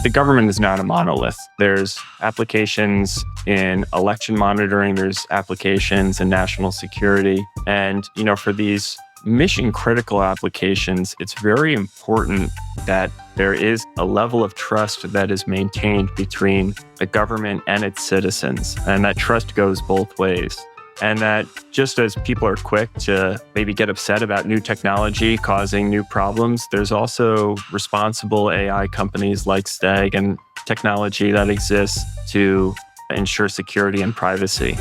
The government is not a monolith. There's applications in election monitoring, there's applications in national security. And, for these mission critical applications, it's very important that there is a level of trust that is maintained between the government and its citizens. And that trust goes both ways. And that just as people are quick to maybe get upset about new technology causing new problems, there's also responsible AI companies like Steg and technology that exists to ensure security and privacy.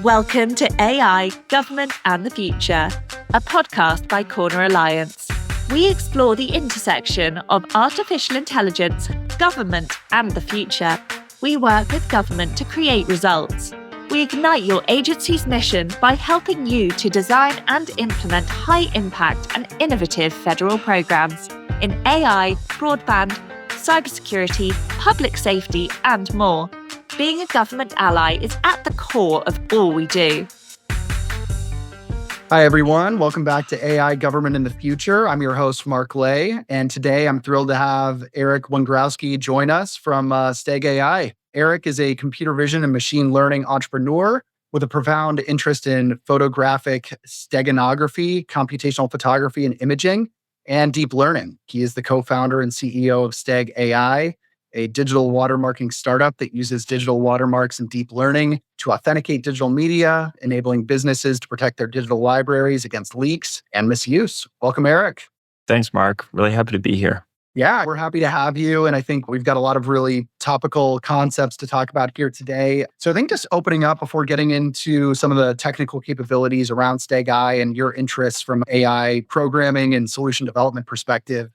Welcome to AI, Government and the Future, a podcast by Corner Alliance. We explore the intersection of artificial intelligence, government and the future. We work with government to create results. We ignite your agency's mission by helping you to design and implement high-impact and innovative federal programs in AI, broadband, cybersecurity, public safety, and more. Being a government ally is at the core of all we do. Hi, everyone. Welcome back to AI, Government in the Future. I'm your host, Marc Leh, and today I'm thrilled to have Eric Wengrowski join us from Steg AI. Eric is a computer vision and machine learning entrepreneur with a profound interest in photographic steganography, computational photography and imaging, and deep learning. He is the co-founder and CEO of Steg AI, a digital watermarking startup that uses digital watermarks and deep learning to authenticate digital media, enabling businesses to protect their digital libraries against leaks and misuse. Welcome, Eric. Thanks, Mark. Really happy to be here. Yeah, we're happy to have you. And I think we've got a lot of really topical concepts to talk about here today. So I think just opening up before getting into some of the technical capabilities around Steg AI and your interests from AI programming and solution development perspective,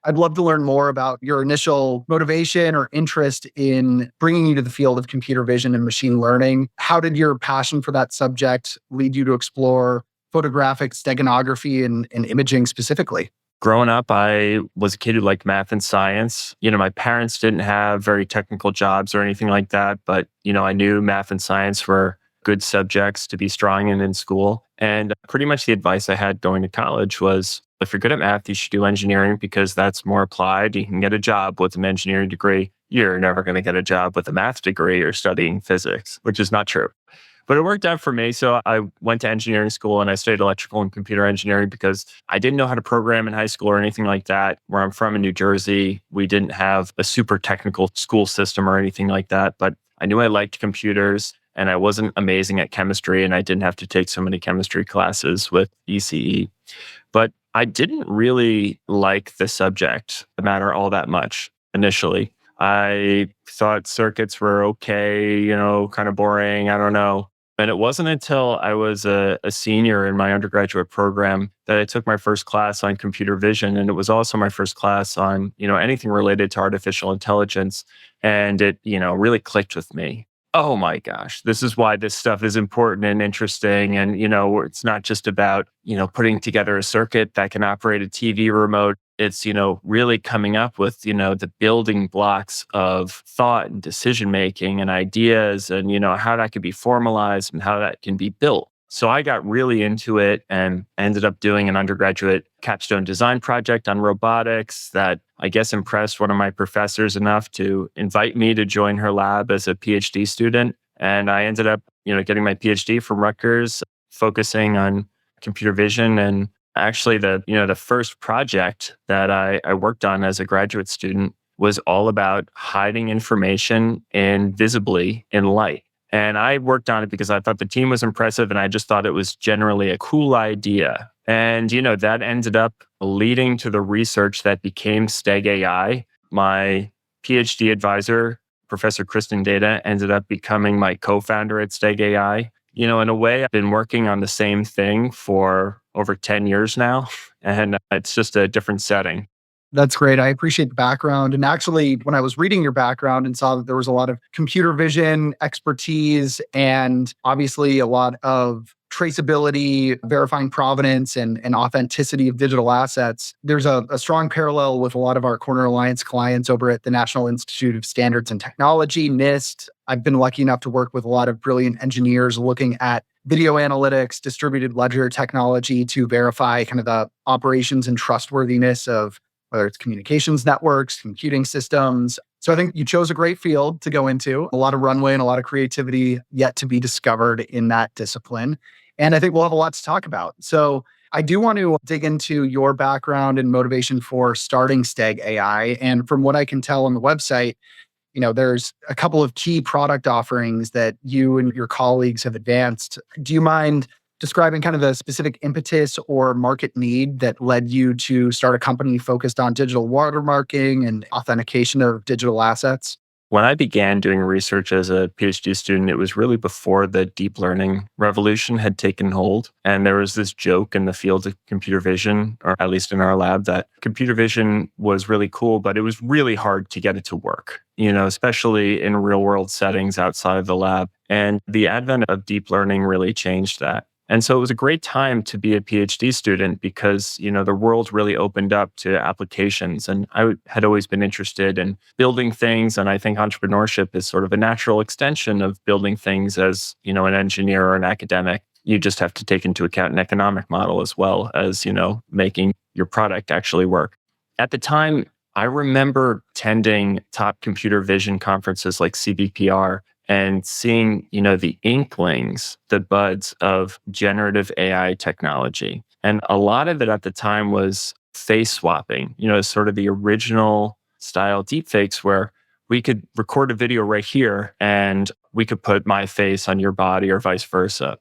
I'd love to learn more about your initial motivation or interest in bringing you to the field of computer vision and machine learning. How did your passion for that subject lead you to explore photographic steganography and imaging specifically? Growing up, I was a kid who liked math and science. My parents didn't have very technical jobs or anything like that, but, I knew math and science were good subjects to be strong in school. And pretty much the advice I had going to college was, if you're good at math, you should do engineering because that's more applied. You can get a job with an engineering degree. You're never going to get a job with a math degree or studying physics, which is not true. But it worked out for me. So I went to engineering school and I studied electrical and computer engineering because I didn't know how to program in high school or anything like that. Where I'm from in New Jersey, we didn't have a super technical school system or anything like that. But I knew I liked computers and I wasn't amazing at chemistry and I didn't have to take so many chemistry classes with ECE. But I didn't really like the subject matter all that much initially. I thought circuits were okay, kind of boring. I don't know. And it wasn't until I was a senior in my undergraduate program that I took my first class on computer vision. And it was also my first class on, anything related to artificial intelligence. And it, really clicked with me. Oh my gosh, this is why this stuff is important and interesting. And, it's not just about, putting together a circuit that can operate a TV remote. It's, really coming up with, the building blocks of thought and decision-making and ideas and, how that could be formalized and how that can be built. So I got really into it and ended up doing an undergraduate capstone design project on robotics that I guess impressed one of my professors enough to invite me to join her lab as a PhD student. And I ended up, getting my PhD from Rutgers, focusing on computer vision. And actually the first project that I worked on as a graduate student was all about hiding information invisibly in light. And I worked on it because I thought the team was impressive and I just thought it was generally a cool idea. And, that ended up leading to the research that became Steg AI. My PhD advisor, Professor Kristen Data, ended up becoming my co-founder at Steg AI. In a way, I've been working on the same thing for over 10 years now, and it's just a different setting. That's great. I appreciate the background. And actually, when I was reading your background and saw that there was a lot of computer vision expertise and obviously a lot of traceability, verifying provenance and authenticity of digital assets, there's a strong parallel with a lot of our Corner Alliance clients over at the National Institute of Standards and Technology, NIST. I've been lucky enough to work with a lot of brilliant engineers looking at video analytics, distributed ledger technology to verify kind of the operations and trustworthiness of whether it's communications networks, computing systems. So I think you chose a great field to go into, a lot of runway and a lot of creativity yet to be discovered in that discipline. And I think we'll have a lot to talk about. So I do want to dig into your background and motivation for starting Steg AI. And from what I can tell on the website, there's a couple of key product offerings that you and your colleagues have advanced. Do you mind describing kind of the specific impetus or market need that led you to start a company focused on digital watermarking and authentication of digital assets? When I began doing research as a PhD student, it was really before the deep learning revolution had taken hold. And there was this joke in the field of computer vision, or at least in our lab, that computer vision was really cool, but it was really hard to get it to work, especially in real world settings outside of the lab. And the advent of deep learning really changed that. And so it was a great time to be a PhD student because, the world really opened up to applications. And had always been interested in building things. And I think entrepreneurship is sort of a natural extension of building things as, an engineer or an academic. You just have to take into account an economic model as well as, making your product actually work. At the time, I remember attending top computer vision conferences like CVPR and seeing, the inklings, the buds of generative AI technology. And a lot of it at the time was face swapping, sort of the original style deepfakes where we could record a video right here and we could put my face on your body or vice versa.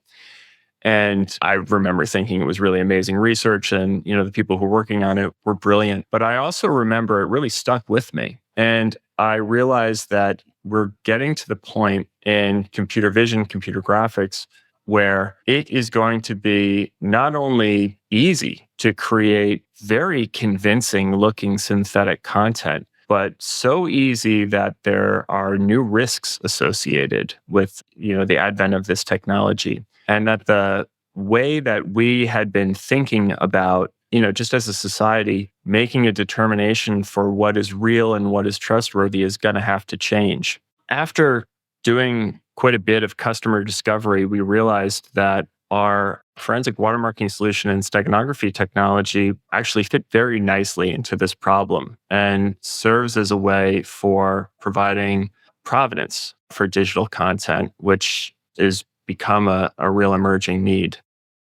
And I remember thinking it was really amazing research and, the people who were working on it were brilliant. But I also remember it really stuck with me. And I realized that we're getting to the point in computer vision, computer graphics, where it is going to be not only easy to create very convincing looking synthetic content, but so easy that there are new risks associated with, the advent of this technology. And that the way that we had been thinking about, just as a society, making a determination for what is real and what is trustworthy is going to have to change. After doing quite a bit of customer discovery, we realized that our forensic watermarking solution and steganography technology actually fit very nicely into this problem and serves as a way for providing provenance for digital content, which is become a real emerging need.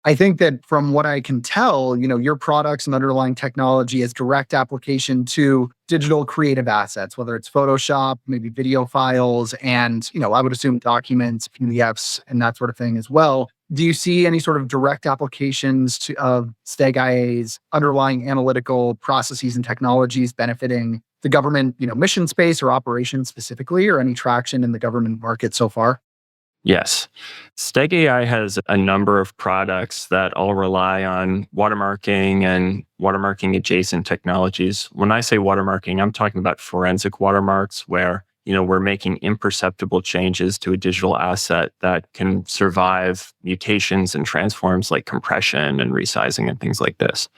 I think that from what I can tell, your products and underlying technology has direct application to digital creative assets, whether it's Photoshop, maybe video files, and, I would assume documents, PDFs, and that sort of thing as well. Do you see any sort of direct applications of Steg IA's underlying analytical processes and technologies benefiting the government, mission space or operations specifically, or any traction in the government market so far? Yes. Steg AI has a number of products that all rely on watermarking and watermarking adjacent technologies. When I say watermarking, I'm talking about forensic watermarks where, we're making imperceptible changes to a digital asset that can survive mutations and transforms like compression and resizing and things like this.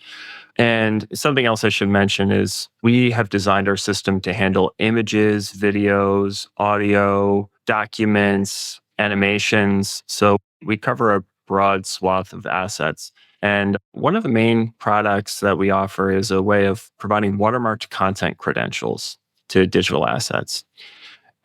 And something else I should mention is we have designed our system to handle images, videos, audio, documents, animations. So we cover a broad swath of assets. And one of the main products that we offer is a way of providing watermarked content credentials to digital assets.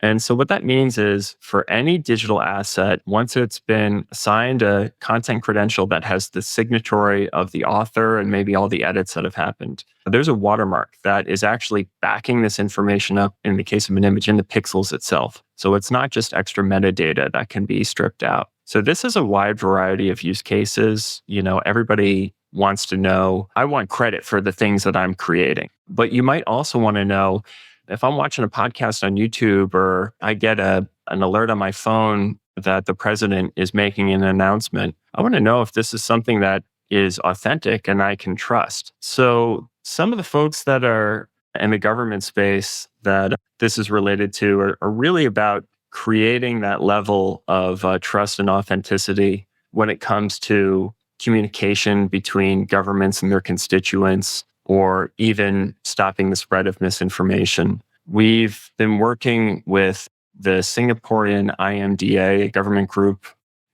And so what that means is for any digital asset, once it's been assigned a content credential that has the signatory of the author and maybe all the edits that have happened, there's a watermark that is actually backing this information up in the case of an image in the pixels itself. So it's not just extra metadata that can be stripped out. So this is a wide variety of use cases. Everybody wants to know, I want credit for the things that I'm creating. But you might also want to know, if I'm watching a podcast on YouTube or I get an alert on my phone that the president is making an announcement, I want to know if this is something that is authentic and I can trust. So some of the folks that are in the government space that this is related to are really about creating that level of trust and authenticity when it comes to communication between governments and their constituents, or even stopping the spread of misinformation. We've been working with the Singaporean IMDA, a government group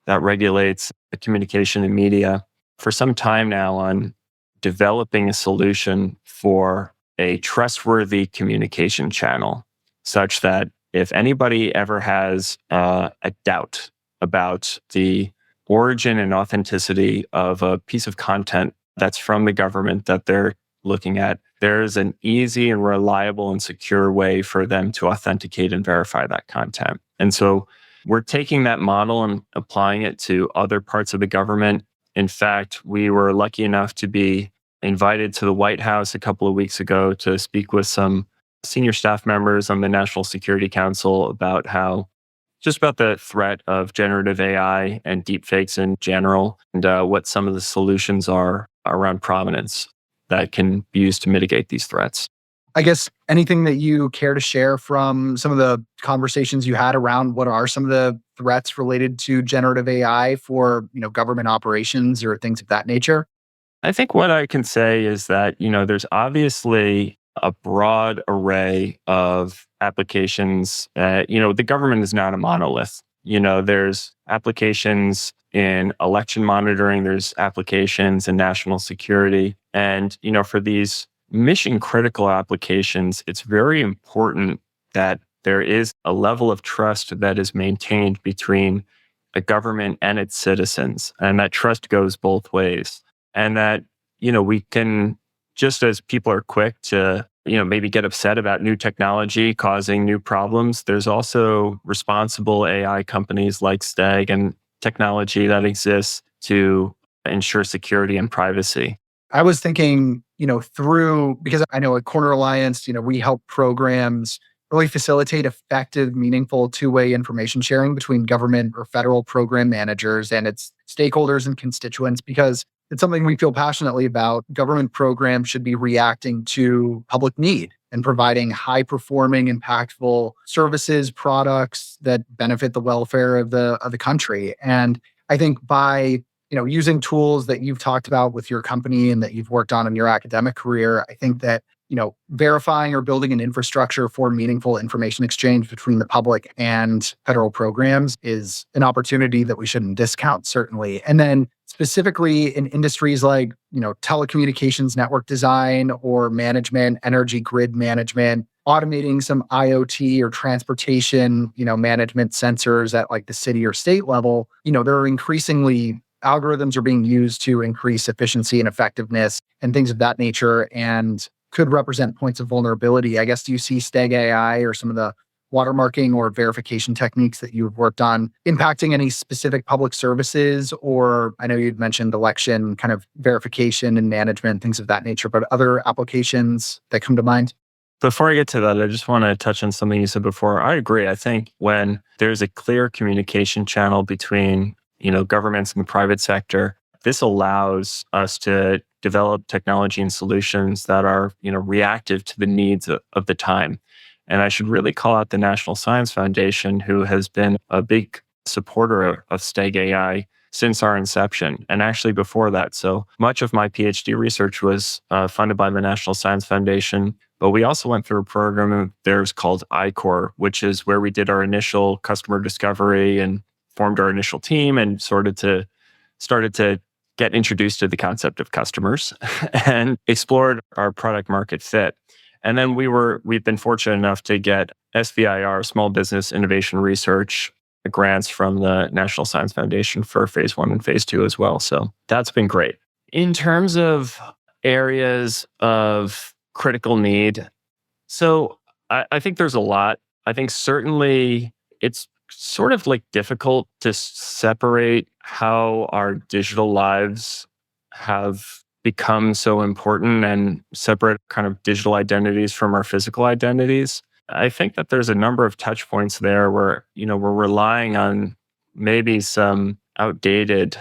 that regulates the communication and media, for some time now on developing a solution for a trustworthy communication channel. such that if anybody ever has a doubt about the origin and authenticity of a piece of content that's from the government that they're looking at, there's an easy and reliable and secure way for them to authenticate and verify that content. And so we're taking that model and applying it to other parts of the government. In fact, we were lucky enough to be invited to the White House a couple of weeks ago to speak with some senior staff members on the National Security Council about the threat of generative AI and deepfakes in general, and what some of the solutions are around provenance that can be used to mitigate these threats. I guess anything that you care to share from some of the conversations you had around what are some of the threats related to generative AI for, government operations or things of that nature? I think what I can say is that, there's obviously a broad array of applications. The government is not a monolith. There's applications in election monitoring, there's applications in national security. And, for these mission critical applications, it's very important that there is a level of trust that is maintained between a government and its citizens. And that trust goes both ways. And that, we can, just as people are quick to, maybe get upset about new technology causing new problems, there's also responsible AI companies like Steg and technology that exists to ensure security and privacy. I was thinking, because I know at Corner Alliance, we help programs really facilitate effective, meaningful two-way information sharing between government or federal program managers and its stakeholders and constituents, because it's something we feel passionately about. Government programs should be reacting to public need and providing high-performing, impactful services, products that benefit the welfare of the country. And I think by using tools that you've talked about with your company and that you've worked on in your academic career, I think that, verifying or building an infrastructure for meaningful information exchange between the public and federal programs is an opportunity that we shouldn't discount, certainly. And then specifically in industries like, telecommunications network design or management, energy grid management, automating some IoT or transportation, management sensors at like the city or state level, there are increasingly algorithms are being used to increase efficiency and effectiveness and things of that nature, and could represent points of vulnerability. I guess, do you see Steg AI or some of the watermarking or verification techniques that you've worked on impacting any specific public services? Or I know you'd mentioned election kind of verification and management, things of that nature, but other applications that come to mind? Before I get to that, I just want to touch on something you said before. I agree. I think when there's a clear communication channel between, governments and the private sector, this allows us to develop technology and solutions that are, reactive to the needs of the time. And I should really call out the National Science Foundation, who has been a big supporter of Steg AI since our inception, and actually before that. So much of my PhD research was funded by the National Science Foundation, but we also went through a program of theirs called iCore, which is where we did our initial customer discovery and formed our initial team and started to get introduced to the concept of customers and explored our product market fit. And then we've been fortunate enough to get SBIR, Small Business Innovation Research, grants from the National Science Foundation for phase 1 and phase 2 as well. So that's been great. In terms of areas of critical need, so I think there's a lot. I think certainly it's sort of like difficult to separate how our digital lives have become so important and separate kind of digital identities from our physical identities. I think that there's a number of touch points there where, we're relying on maybe some outdated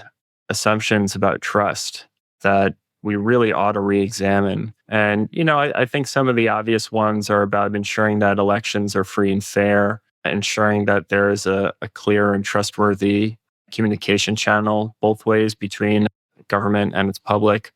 assumptions about trust that we really ought to re-examine. And, I think some of the obvious ones are about ensuring that elections are free and fair, ensuring that there is a clear and trustworthy communication channel both ways between government and its public.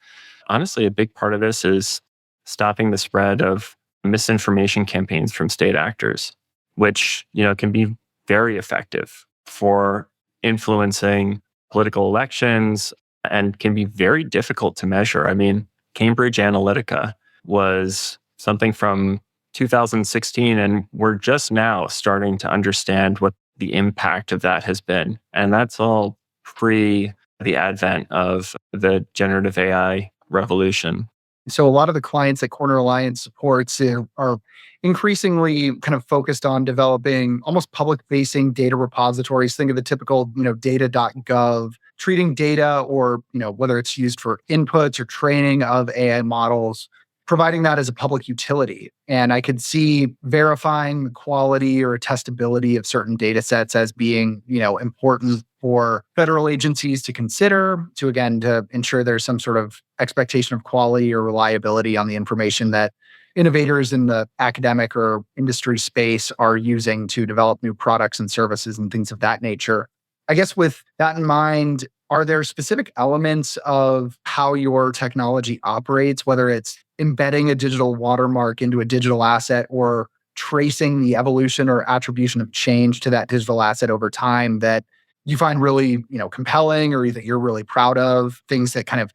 Honestly, a big part of this is stopping the spread of misinformation campaigns from state actors, which, can be very effective for influencing political elections and can be very difficult to measure. I mean, Cambridge Analytica was something from 2016, and we're just now starting to understand what the impact of that has been. And that's all pre the advent of the generative AI revolution. So a lot of the clients that Corner Alliance supports are increasingly kind of focused on developing almost public-facing data repositories. Think of the typical, data.gov, treating data or, whether it's used for inputs or training of AI models, providing that as a public utility. And I could see verifying the quality or testability of certain data sets as being, important for federal agencies to consider to ensure there's some sort of expectation of quality or reliability on the information that innovators in the academic or industry space are using to develop new products and services and things of that nature. I guess with that in mind, are there specific elements of how your technology operates, whether it's embedding a digital watermark into a digital asset or tracing the evolution or attribution of change to that digital asset over time, that you find really, compelling, or that you're really proud of, things that kind of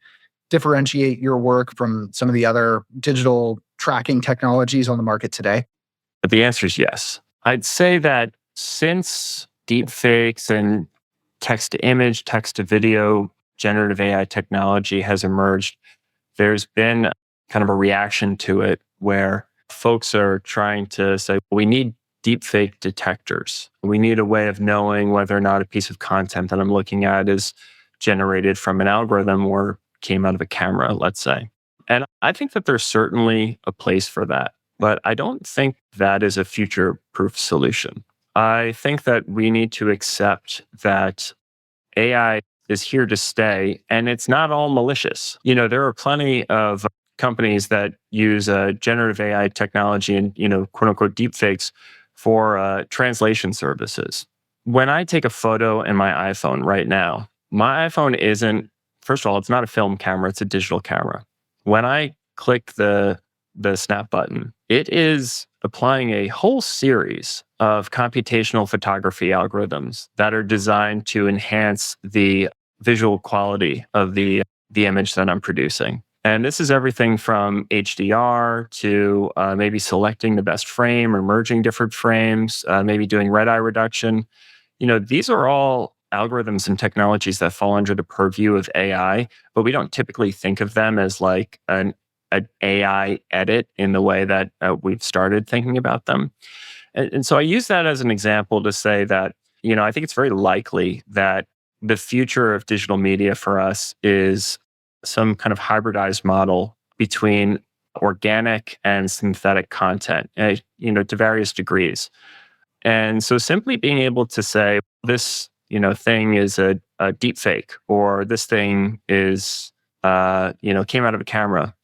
differentiate your work from some of the other digital tracking technologies on the market today? But the answer is yes. I'd say that since deepfakes and text to image, text to video, generative AI technology has emerged, there's been kind of a reaction to it where folks are trying to say, we need deepfake detectors. We need a way of knowing whether or not a piece of content that I'm looking at is generated from an algorithm or came out of a camera, let's say. And I think that there's certainly a place for that, but I don't think that is a future-proof solution. I think that we need to accept that AI is here to stay, and it's not all malicious. There are plenty of companies that use generative AI technology and, quote unquote, deepfakes for translation services. When I take a photo in my iPhone right now, my iPhone isn't, first of all, it's not a film camera, it's a digital camera. When I click the snap button, it is applying a whole series of computational photography algorithms that are designed to enhance the visual quality of the image that I'm producing. And this is everything from HDR to maybe selecting the best frame or merging different frames, maybe doing red eye reduction. These are all algorithms and technologies that fall under the purview of AI, but we don't typically think of them as like an AI edit in the way that we've started thinking about them. And so I use that as an example to say that, I think it's very likely that the future of digital media for us is some kind of hybridized model between organic and synthetic content, to various degrees. And so simply being able to say this, thing is a deep fake, or this thing is, came out of a camera,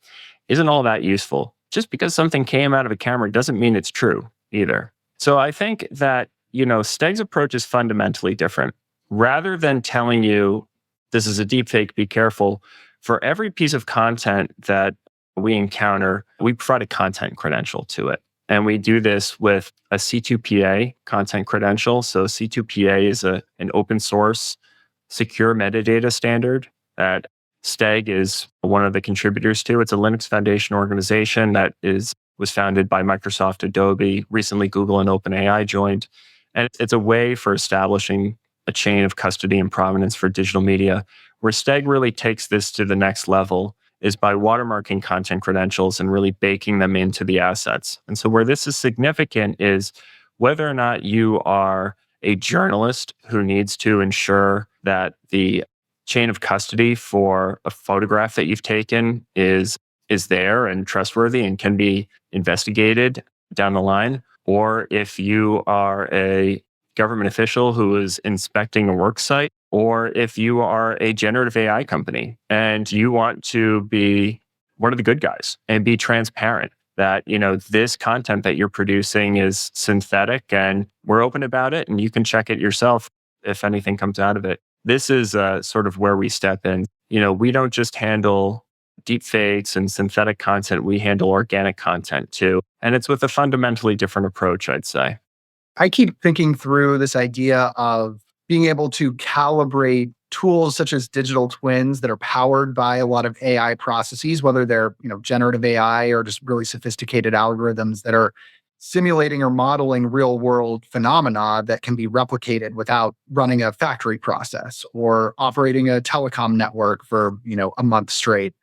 isn't all that useful. Just because something came out of a camera doesn't mean it's true either. So I think that, Steg's approach is fundamentally different. Rather than telling you this is a deepfake, be careful, for every piece of content that we encounter, we provide a content credential to it. And we do this with a C2PA content credential. So C2PA is an open source secure metadata standard that Steg is one of the contributors to. It's a Linux Foundation organization that was founded by Microsoft, Adobe, recently Google and OpenAI joined. And it's a way for establishing a chain of custody and provenance for digital media. Where Steg really takes this to the next level is by watermarking content credentials and really baking them into the assets. And so where this is significant is whether or not you are a journalist who needs to ensure that the chain of custody for a photograph that you've taken is there and trustworthy and can be investigated down the line, or if you are a government official who is inspecting a work site, or if you are a generative AI company and you want to be one of the good guys and be transparent that, this content that you're producing is synthetic and we're open about it and you can check it yourself if anything comes out of it. This is sort of where we step in. We don't just handle deepfakes and synthetic content, we handle organic content too. And it's with a fundamentally different approach, I'd say. I keep thinking through this idea of being able to calibrate tools such as digital twins that are powered by a lot of AI processes, whether they're, generative AI or just really sophisticated algorithms that are simulating or modeling real world phenomena that can be replicated without running a factory process or operating a telecom network for, a month straight.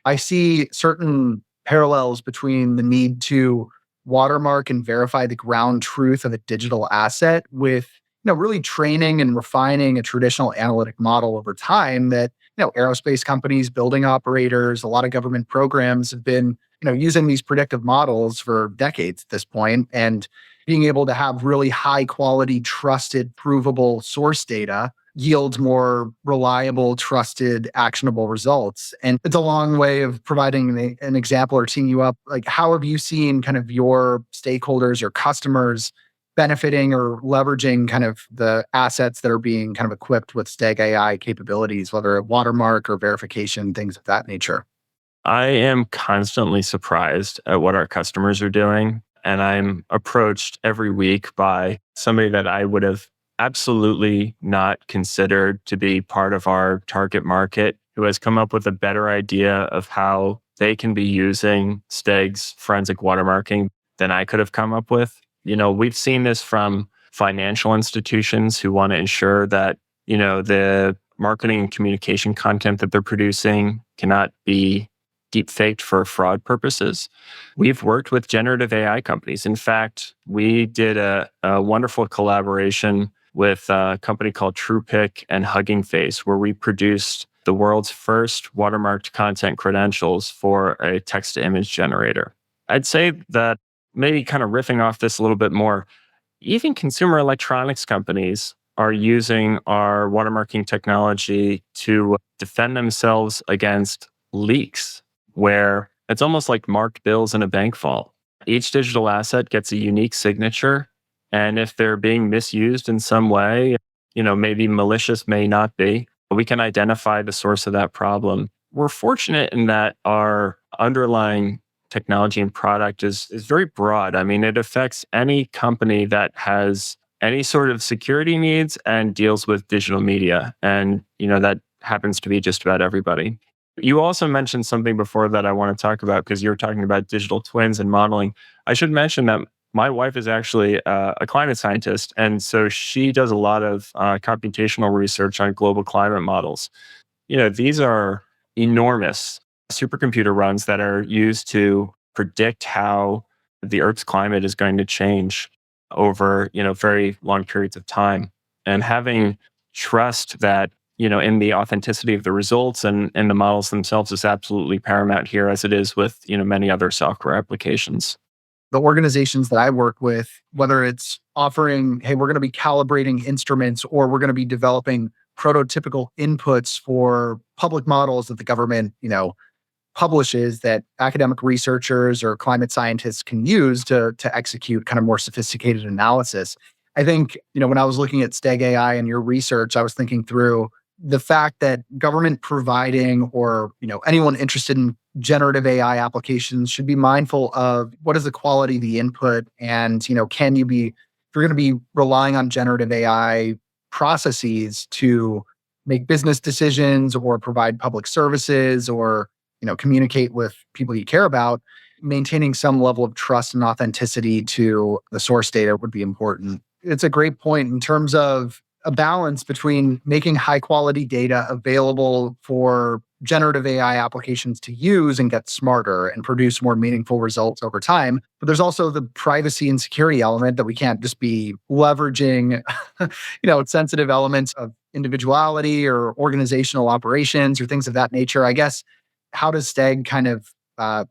I see certain parallels between the need to watermark and verify the ground truth of a digital asset with really training and refining a traditional analytic model over time that, aerospace companies, building operators, a lot of government programs have been, using these predictive models for decades at this point, and being able to have really high quality, trusted, provable source data yields more reliable, trusted, actionable results. And it's a long way of providing an example or teeing you up. Like, how have you seen kind of your stakeholders or customers benefiting or leveraging kind of the assets that are being kind of equipped with Steg AI capabilities, whether watermark or verification, things of that nature? I am constantly surprised at what our customers are doing. And I'm approached every week by somebody that I would have absolutely not considered to be part of our target market, who has come up with a better idea of how they can be using Steg's forensic watermarking than I could have come up with. We've seen this from financial institutions who want to ensure that, the marketing and communication content that they're producing cannot be deepfaked for fraud purposes. We've worked with generative AI companies. In fact, we did a wonderful collaboration with a company called TruePic and Hugging Face, where we produced the world's first watermarked content credentials for a text-to-image generator. I'd say that, maybe kind of riffing off this a little bit more, even consumer electronics companies are using our watermarking technology to defend themselves against leaks, where it's almost like marked bills in a bank vault. Each digital asset gets a unique signature. And if they're being misused in some way, maybe malicious, may not be, we can identify the source of that problem. We're fortunate in that our underlying technology and product is very broad. I mean, it affects any company that has any sort of security needs and deals with digital media. And, that happens to be just about everybody. You also mentioned something before that I want to talk about, because you were talking about digital twins and modeling. I should mention that my wife is actually a climate scientist. And so she does a lot of computational research on global climate models. These are enormous supercomputer runs that are used to predict how the Earth's climate is going to change over, very long periods of time. And having trust that, in the authenticity of the results and the models themselves is absolutely paramount here, as it is with, many other software applications. The organizations that I work with, whether it's offering, hey, we're going to be calibrating instruments, or we're going to be developing prototypical inputs for public models that the government, publishes that academic researchers or climate scientists can use to execute kind of more sophisticated analysis. I think, when I was looking at Steg AI and your research, I was thinking through the fact that government providing or, anyone interested in generative AI applications should be mindful of what is the quality of the input, and, can you be, if you're going to be relying on generative AI processes to make business decisions or provide public services or, communicate with people you care about, maintaining some level of trust and authenticity to the source data would be important. It's a great point in terms of a balance between making high quality data available for generative AI applications to use and get smarter and produce more meaningful results over time. But there's also the privacy and security element that we can't just be leveraging, sensitive elements of individuality or organizational operations or things of that nature. I guess, how does Steg kind of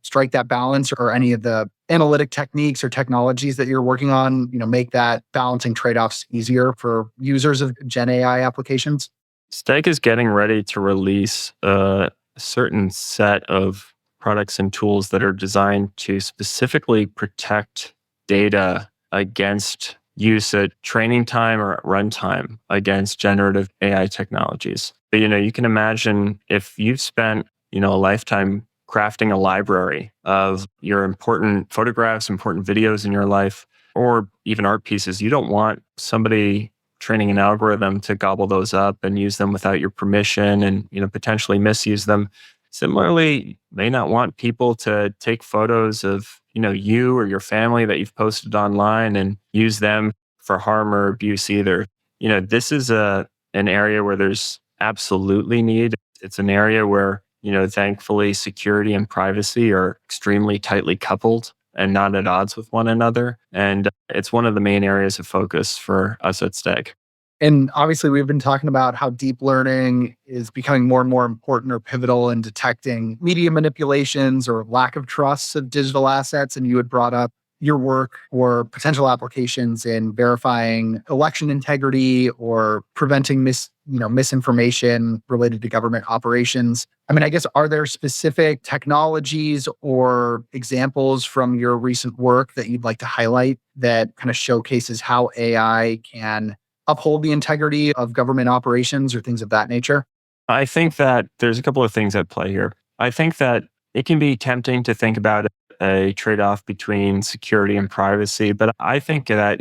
strike that balance, or any of the analytic techniques or technologies that you're working on, make that balancing trade-offs easier for users of Gen AI applications? Steg is getting ready to release a certain set of products and tools that are designed to specifically protect data against use at training time or at runtime against generative AI technologies. But, you can imagine if you've spent, a lifetime crafting a library of your important photographs, important videos in your life, or even art pieces, you don't want somebody training an algorithm to gobble those up and use them without your permission and, potentially misuse them. Similarly, may not want people to take photos of, you or your family that you've posted online and use them for harm or abuse either. This is an area where there's absolutely need. It's an area where, thankfully security and privacy are extremely tightly coupled and not at odds with one another. And it's one of the main areas of focus for us at Steg. And obviously, we've been talking about how deep learning is becoming more and more important or pivotal in detecting media manipulations or lack of trust of digital assets. And you had brought up your work or potential applications in verifying election integrity or preventing misinformation related to government operations. I mean, I guess, are there specific technologies or examples from your recent work that you'd like to highlight that kind of showcases how AI can uphold the integrity of government operations or things of that nature? I think that there's a couple of things at play here. I think that it can be tempting to think about a trade-off between security and privacy, but I think that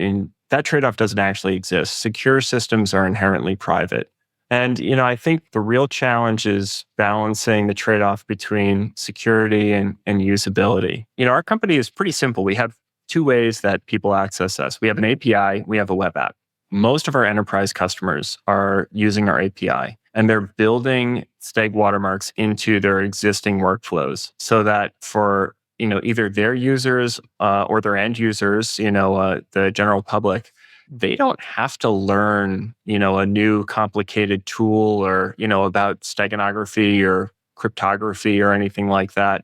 trade-off doesn't actually exist. Secure systems are inherently private. And, I think the real challenge is balancing the trade-off between security and usability. Our company is pretty simple. We have two ways that people access us. We have an API, we have a web app. Most of our enterprise customers are using our API and they're building Steg watermarks into their existing workflows so that for either their users or their end users, the general public, they don't have to learn a new complicated tool or about steganography or cryptography or anything like that.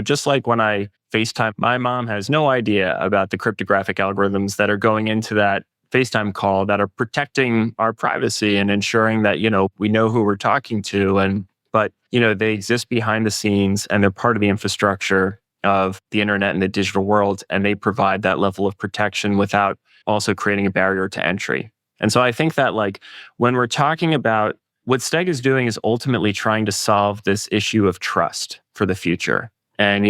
Just like when I FaceTime, my mom has no idea about the cryptographic algorithms that are going into that FaceTime call that are protecting our privacy and ensuring that, we know who we're talking to. But they exist behind the scenes and they're part of the infrastructure of the internet and the digital world. And they provide that level of protection without also creating a barrier to entry. And so I think that when we're talking about what Steg is doing is ultimately trying to solve this issue of trust for the future. And,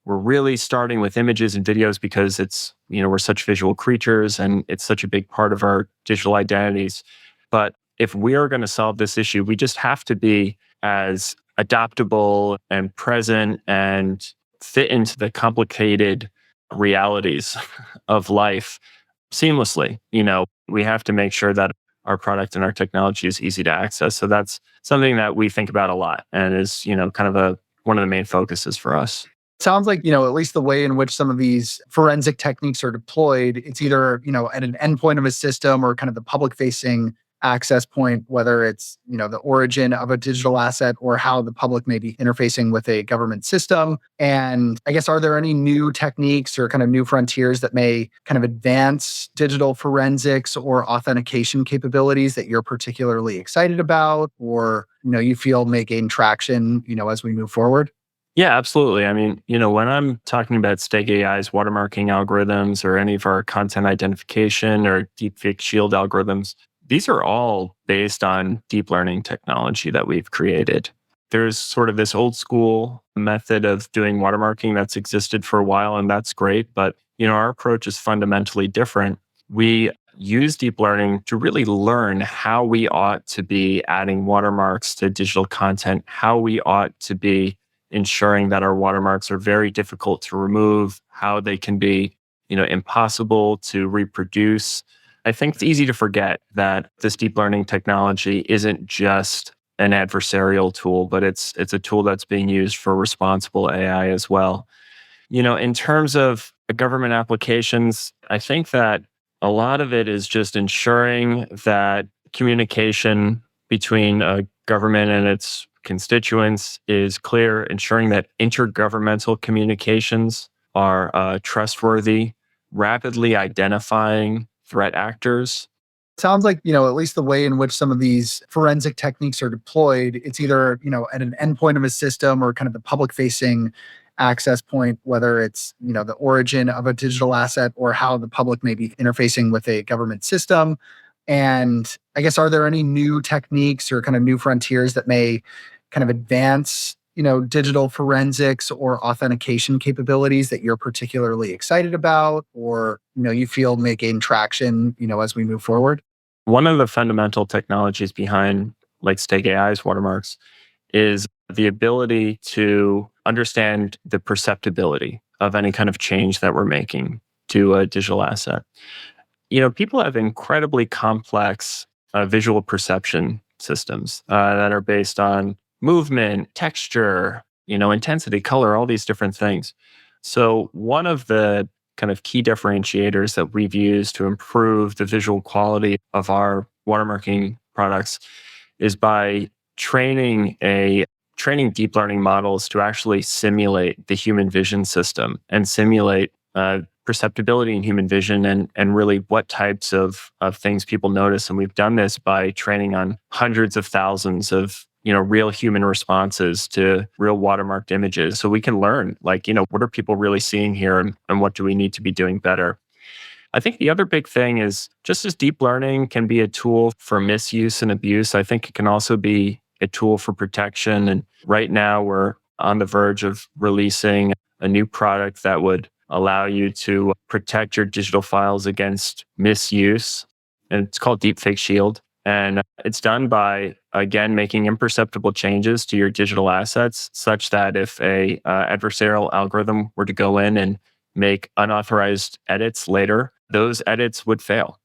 we're really starting with images and videos because it's, we're such visual creatures and it's such a big part of our digital identities. But if we are going to solve this issue, we just have to be as adaptable and present and fit into the complicated realities of life seamlessly. We have to make sure that our product and our technology is easy to access. So that's something that we think about a lot and is, kind of one of the main focuses for us. Sounds like, at least the way in which some of these forensic techniques are deployed, it's either, at an endpoint of a system or kind of the public facing access point, whether it's, the origin of a digital asset or how the public may be interfacing with a government system. And I guess, are there any new techniques or kind of new frontiers that may kind of advance digital forensics or authentication capabilities that you're particularly excited about or, you feel may gain traction, as we move forward? Yeah, absolutely. I mean, when I'm talking about Steg AI's watermarking algorithms or any of our content identification or deepfake shield algorithms, these are all based on deep learning technology that we've created. There's sort of this old school method of doing watermarking that's existed for a while, and that's great. But, our approach is fundamentally different. We use deep learning to really learn how we ought to be adding watermarks to digital content, how we ought to be ensuring that our watermarks are very difficult to remove, how they can be, impossible to reproduce. I think it's easy to forget that this deep learning technology isn't just an adversarial tool, but it's a tool that's being used for responsible AI as well. In terms of government applications, I think that a lot of it is just ensuring that communication between a government and its constituents is clear, ensuring that intergovernmental communications are trustworthy, rapidly identifying threat actors. Sounds like, at least the way in which some of these forensic techniques are deployed, it's either, at an endpoint of a system or kind of the public facing access point, whether it's, the origin of a digital asset or how the public may be interfacing with a government system. And I guess, are there any new techniques or kind of new frontiers that may kind of advance, digital forensics or authentication capabilities that you're particularly excited about or, you feel may gain traction, as we move forward? One of the fundamental technologies behind like Steg AI's watermarks is the ability to understand the perceptibility of any kind of change that we're making to a digital asset. People have incredibly complex visual perception systems that are based on movement, texture, intensity, color, all these different things. So, one of the kind of key differentiators that we've used to improve the visual quality of our watermarking products is by training deep learning models to actually simulate the human vision system and simulate perceptibility in human vision and really what types of things people notice. And we've done this by training on hundreds of thousands of real human responses to real watermarked images. So we can learn what are people really seeing here and what do we need to be doing better. I think the other big thing is just as deep learning can be a tool for misuse and abuse, I think it can also be a tool for protection. And right now we're on the verge of releasing a new product that would allow you to protect your digital files against misuse. And it's called Deepfake Shield. And it's done by, again, making imperceptible changes to your digital assets such that if a adversarial algorithm were to go in and make unauthorized edits later, those edits would fail.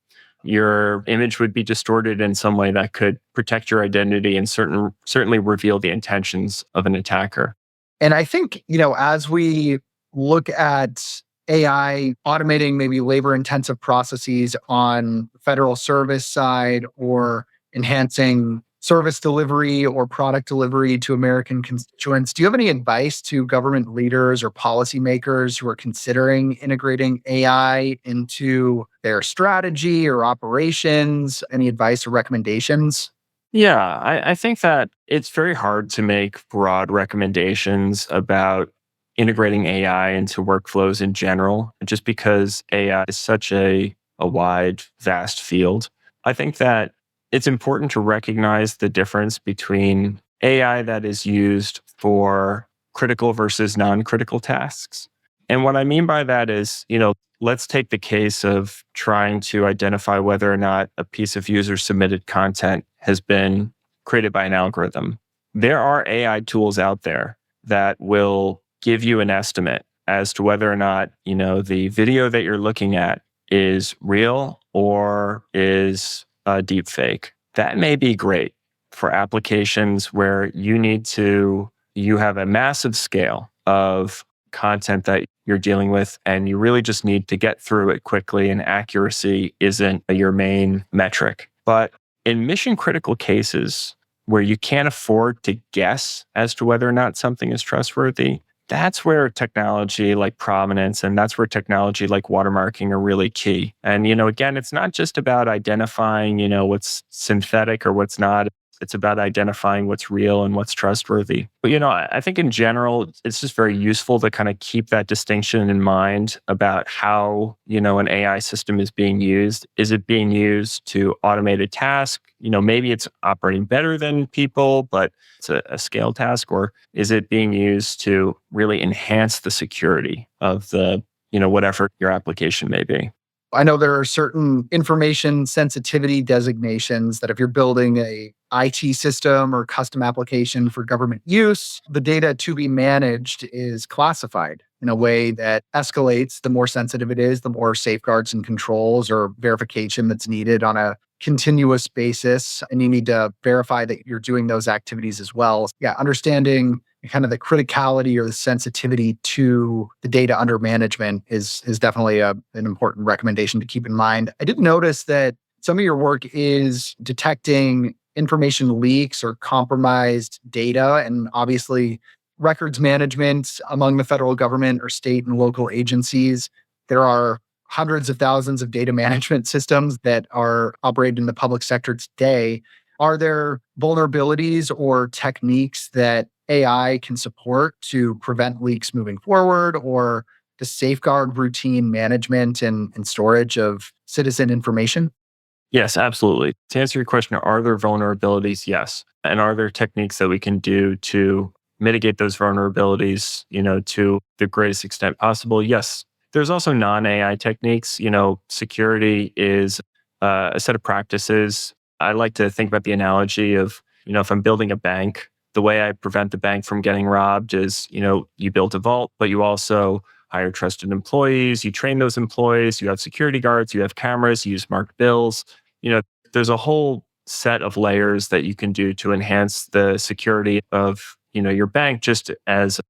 Your image would be distorted in some way that could protect your identity and certainly reveal the intentions of an attacker. And I think, as we look at AI automating maybe labor intensive processes on federal service side or enhancing service delivery or product delivery to American constituents, do you have any advice to government leaders or policymakers who are considering integrating AI into their strategy or operations? Any advice or recommendations? Yeah, I think that it's very hard to make broad recommendations about integrating AI into workflows in general, just because AI is such a wide, vast field. I think that it's important to recognize the difference between AI that is used for critical versus non-critical tasks. And what I mean by that is, let's take the case of trying to identify whether or not a piece of user submitted content has been created by an algorithm. There are AI tools out there that will give you an estimate as to whether or not, the video that you're looking at is real or is a deep fake. That may be great for applications where you have a massive scale of content that you're dealing with, and you really just need to get through it quickly, and accuracy isn't your main metric. But in mission critical cases where you can't afford to guess as to whether or not something is trustworthy, that's where technology like provenance and that's where technology like watermarking are really key. And, again, it's not just about identifying, what's synthetic or what's not. It's about identifying what's real and what's trustworthy. But, I think in general, it's just very useful to kind of keep that distinction in mind about how, an AI system is being used. Is it being used to automate a task? Maybe it's operating better than people, but it's a scale task. Or is it being used to really enhance the security of the, whatever your application may be? I know there are certain information sensitivity designations that if you're building a IT system or custom application for government use, the data to be managed is classified in a way that escalates. The more sensitive it is, the more safeguards and controls or verification that's needed on a continuous basis. And you need to verify that you're doing those activities as well. Yeah, understanding kind of the criticality or the sensitivity to the data under management is definitely an important recommendation to keep in mind. I did notice that some of your work is detecting information leaks or compromised data, and obviously records management among the federal government or state and local agencies. There are hundreds of thousands of data management systems that are operated in the public sector today. Are there vulnerabilities or techniques that AI can support to prevent leaks moving forward or to safeguard routine management and storage of citizen information? Yes, absolutely. To answer your question, are there vulnerabilities? Yes. And are there techniques that we can do to mitigate those vulnerabilities, to the greatest extent possible? Yes. There's also non-AI techniques. Security is a set of practices. I like to think about the analogy of, if I'm building a bank, the way I prevent the bank from getting robbed is, you build a vault, but you also hire trusted employees, you train those employees, you have security guards, you have cameras, you use marked bills. There's a whole set of layers that you can do to enhance the security of, your bank, just as,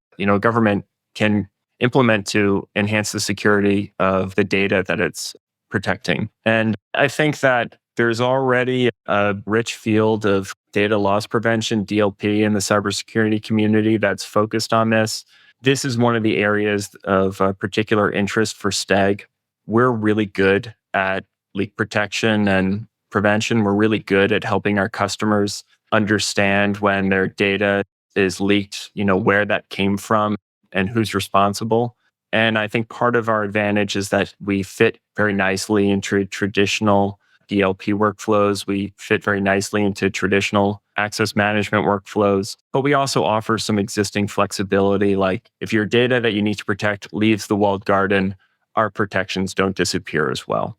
government can implement to enhance the security of the data that it's protecting. And I think that there's already a rich field of data loss prevention, DLP, in the cybersecurity community that's focused on this. This is one of the areas of particular interest for Steg. We're really good at leak protection and prevention. We're really good at helping our customers understand when their data is leaked, where that came from and who's responsible. And I think part of our advantage is that we fit very nicely into traditional DLP workflows. We fit very nicely into traditional access management workflows, but we also offer some existing flexibility. Like if your data that you need to protect leaves the walled garden, our protections don't disappear as well.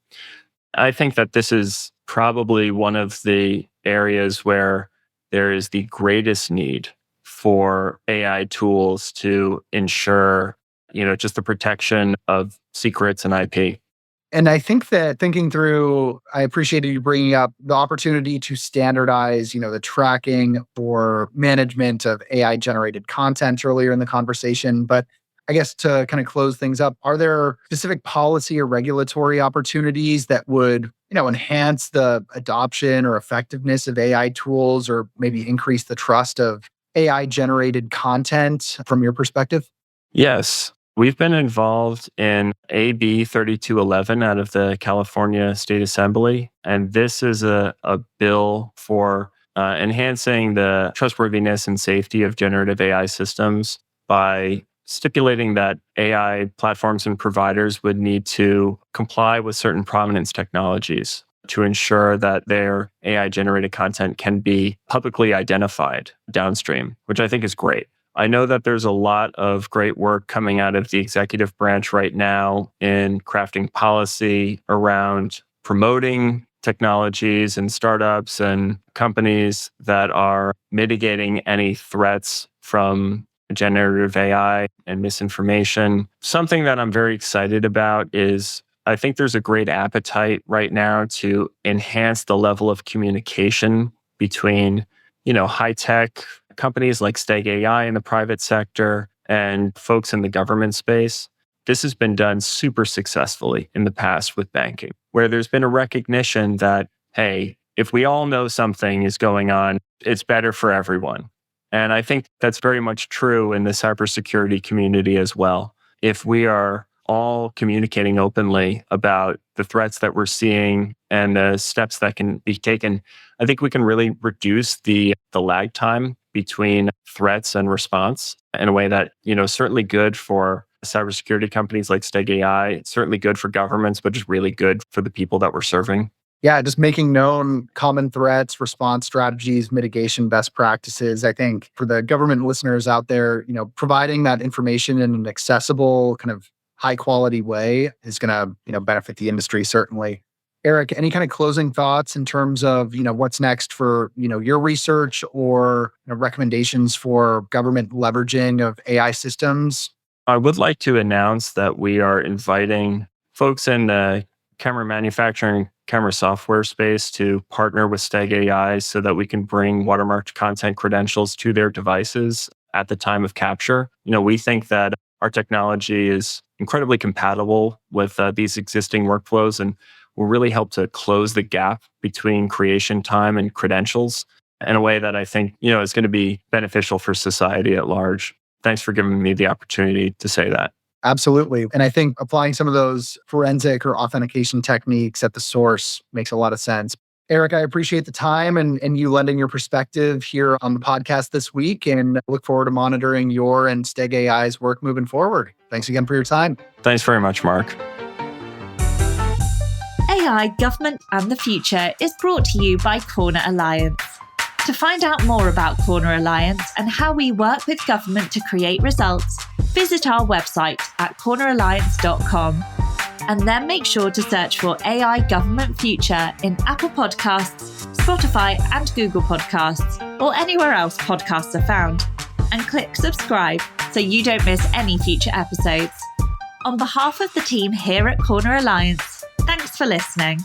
I think that this is probably one of the areas where there is the greatest need for AI tools to ensure, just the protection of secrets and IP. And I think that thinking through, I appreciated you bringing up the opportunity to standardize, the tracking for management of AI generated content earlier in the conversation. But I guess to kind of close things up, are there specific policy or regulatory opportunities that would, enhance the adoption or effectiveness of AI tools, or maybe increase the trust of AI generated content from your perspective? Yes. We've been involved in AB 3211 out of the California State Assembly. And this is a bill for enhancing the trustworthiness and safety of generative AI systems by stipulating that AI platforms and providers would need to comply with certain provenance technologies to ensure that their AI-generated content can be publicly identified downstream, which I think is great. I know that there's a lot of great work coming out of the executive branch right now in crafting policy around promoting technologies and startups and companies that are mitigating any threats from generative AI and misinformation. Something that I'm very excited about is I think there's a great appetite right now to enhance the level of communication between, high-tech companies like Steg AI in the private sector and folks in the government space. This has been done super successfully in the past with banking, where there's been a recognition that, hey, if we all know something is going on, it's better for everyone. And I think that's very much true in the cybersecurity community as well. If we are all communicating openly about the threats that we're seeing and the steps that can be taken, I think we can really reduce the lag time between threats and response in a way that, certainly good for cybersecurity companies like Steg AI, certainly good for governments, but just really good for the people that we're serving. Yeah, just making known common threats, response strategies, mitigation best practices. I think for the government listeners out there, providing that information in an accessible, kind of high quality way is going to, benefit the industry, certainly. Eric, any kind of closing thoughts in terms of, what's next for, your research or recommendations for government leveraging of AI systems? I would like to announce that we are inviting folks in the camera manufacturing, camera software space to partner with Steg AI so that we can bring watermarked content credentials to their devices at the time of capture. We think that our technology is incredibly compatible with these existing workflows and will really help to close the gap between creation time and credentials in a way that I think, is going to be beneficial for society at large. Thanks for giving me the opportunity to say that. Absolutely. And I think applying some of those forensic or authentication techniques at the source makes a lot of sense. Eric, I appreciate the time and you lending your perspective here on the podcast this week, and look forward to monitoring your and Steg AI's work moving forward. Thanks again for your time. Thanks very much, Mark. AI, Government and the Future is brought to you by Corner Alliance. To find out more about Corner Alliance and how we work with government to create results, visit our website at corneralliance.com. And then make sure to search for AI Government Future in Apple Podcasts, Spotify and Google Podcasts, or anywhere else podcasts are found. And click subscribe so you don't miss any future episodes. On behalf of the team here at Corner Alliance, thanks for listening.